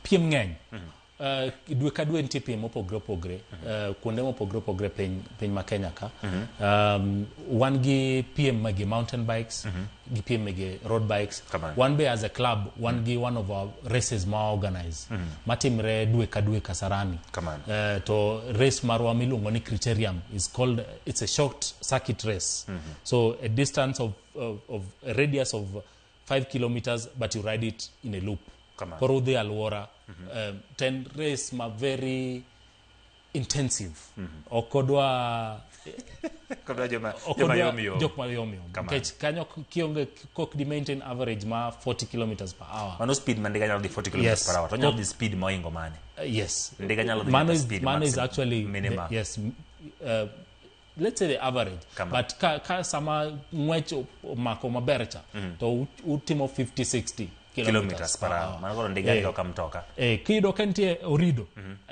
piem ng'eny. Dwe ka dwe nitie piem mopogre opogre, kuonde mopogre opogre piny ma Kenya ka. Wan gi piem mege mountain bikes, gi piem mege road bikes. Wan be as a club, wan gi one of our races ma organize. Matimre dwe ka dwe Kasarani. To race marwa miluongo ni criterium is called, it's a short circuit race. So a distance of a radius of 5 kilometers, but you ride it in a loop. Koro the alwora. 10 race ma very intensive. Okodwa joma yomi. Kanyo kionge kok di maintain average ma 40 kilometers per hour. Mano speed man ndiga nyalo di 40 kilometers per hour. To nyalo di speed moingo mane. Yes. Ndiga nyalo di speed man is actually minimum. Yes. Let's say the average. But ka sama ngwecho mako mabercha to utimo 50-60 kilometers per hour. Manakoro ndiga ndio kamtoka. Kido kentie orido.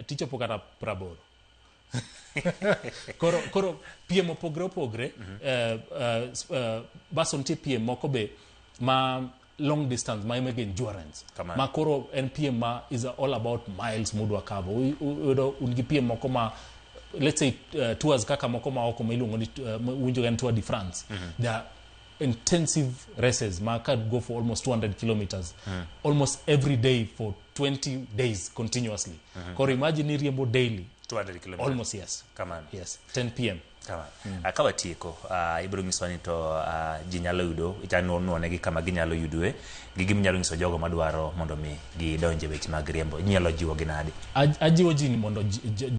Ticho pokata praboro. Koro piem opogre bason ti piem moko be ma long distance ma imege endurance. Ma koro NPM ma is all about miles mudwa kavo. Ungi piem moko ma, let's say tours kaka moko ma oko mailungo ni winjo gan Tour de France. They are intensive races. Ma can go for almost 200 kilometers almost every day for 20 days continuously. Koro imagine riembo daily 200 kilometers. Almost, yes. Come on. Yes. 10 p.m. Come on. Akawa tieko. Ibro ngiswani to jinyalo yudo. Itano nuonegi kama ginyalo yudue. Gigim nyalo ngiso jogo madwaro mondo mi gidonje weche mag riembo. Nyalo jiwo ginadi. Ajiwo jini mondo